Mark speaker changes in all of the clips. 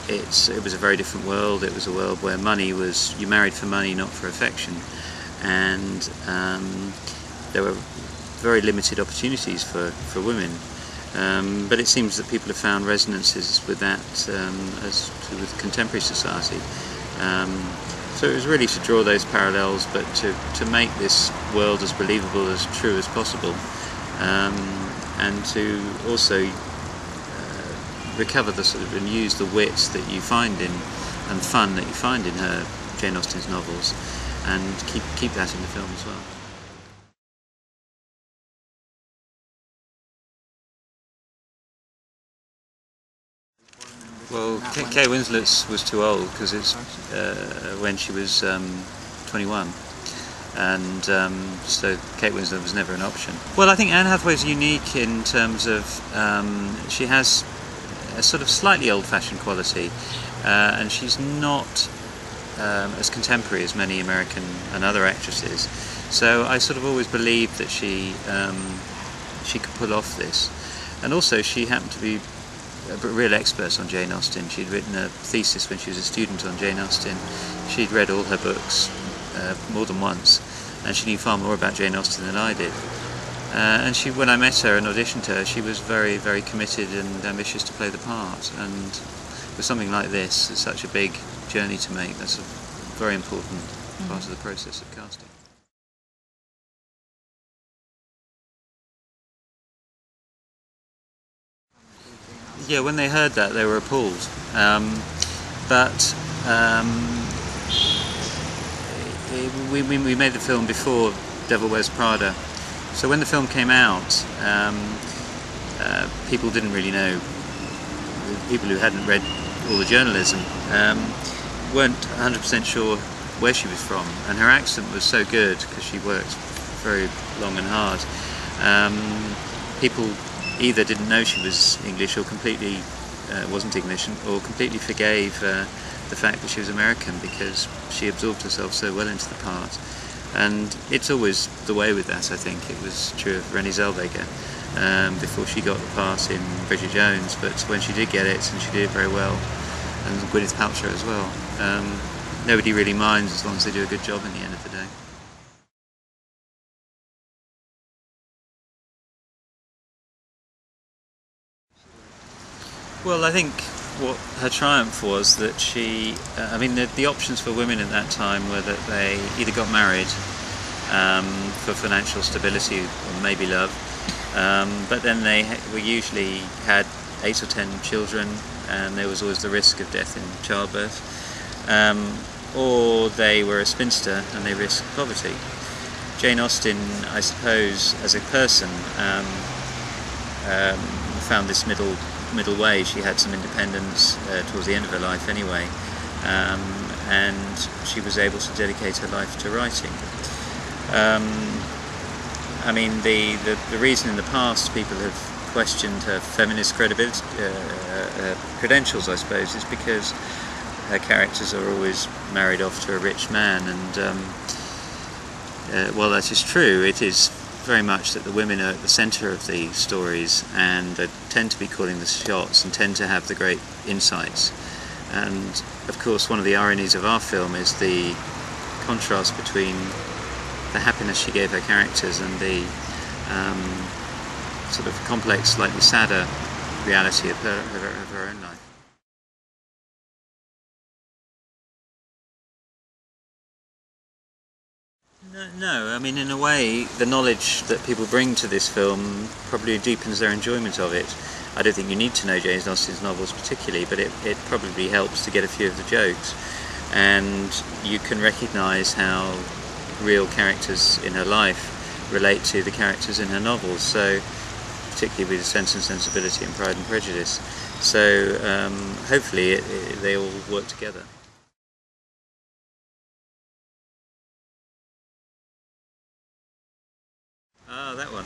Speaker 1: it was a very different world. It was a world where you married for money, not for affection, and there were very limited opportunities for women. But it seems that people have found resonances with that with contemporary society. So it was really to draw those parallels, but to make this world as believable, as true as possible, and to also recover and use the wit that you find and fun that you find in Jane Austen's novels, and keep that in the film as well. Well, Kate Winslet's was too old because it's when she was 21, and so Kate Winslet was never an option. Well, I think Anne Hathaway's unique in terms of she has a sort of slightly old-fashioned quality, and she's not as contemporary as many American and other actresses. So I sort of always believed that she could pull off this, and also she happened to be a real expert on Jane Austen. She'd written a thesis when she was a student on Jane Austen. She'd read all her books more than once, and she knew far more about Jane Austen than I did. And when I met her and auditioned her, she was very, very committed and ambitious to play the part. And with something like this, it's such a big journey to make. That's a very important part of the process of casting. Yeah, when they heard that, they were appalled. We made the film before Devil Wears Prada, so when the film came out, people didn't really know. People who hadn't read all the journalism weren't 100% sure where she was from, and her accent was so good because she worked very long and hard. People either didn't know she was English or completely wasn't English, or completely forgave the fact that she was American because she absorbed herself so well into the part. And it's always the way with that. I think it was true of Renée Zellweger before she got the part in Bridget Jones, but when she did get it, and she did it very well, and Gwyneth Paltrow as well, nobody really minds as long as they do a good job in the end of the day. Well, I think what her triumph was that she, I mean, the options for women at that time were that they either got married for financial stability or maybe love, but then they usually had 8 or 10 children, and there was always the risk of death in childbirth, or they were a spinster and they risked poverty. Jane Austen, I suppose, as a person, found this middle way. She had some independence towards the end of her life anyway, and she was able to dedicate her life to writing. I mean, the reason in the past people have questioned her feminist credibility, credentials, I suppose, is because her characters are always married off to a rich man, and while that is true, it is very much that the women are at the centre of the stories, and they tend to be calling the shots and tend to have the great insights. And of course, one of the ironies of our film is the contrast between the happiness she gave her characters and the sort of complex, slightly sadder reality of her own life. No, I mean, in a way, the knowledge that people bring to this film probably deepens their enjoyment of it. I don't think you need to know Jane Austen's novels particularly, but it probably helps to get a few of the jokes. And you can recognise how real characters in her life relate to the characters in her novels, so particularly with Sense and Sensibility and Pride and Prejudice. So hopefully they all work together. Oh, that one.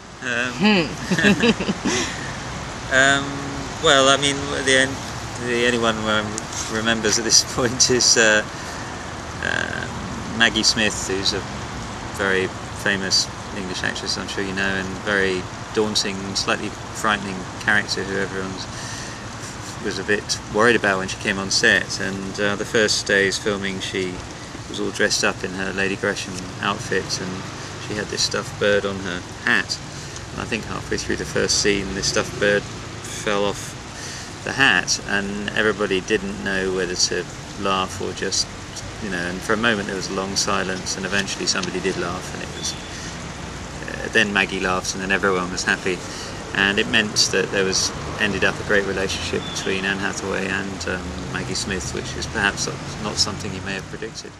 Speaker 1: Well, I mean, the only one remembers at this point is Maggie Smith, who's a very famous English actress, I'm sure you know, and very daunting, slightly frightening character who everyone's was a bit worried about when she came on set, and the first day's filming she was all dressed up in her Lady Gresham outfit, and she had this stuffed bird on her hat, and I think halfway through the first scene this stuffed bird fell off the hat, and everybody didn't know whether to laugh or just, and for a moment there was a long silence, and eventually somebody did laugh, and it was then Maggie laughed, and then everyone was happy, and it meant that there ended up a great relationship between Anne Hathaway and Maggie Smith, which is perhaps not something you may have predicted.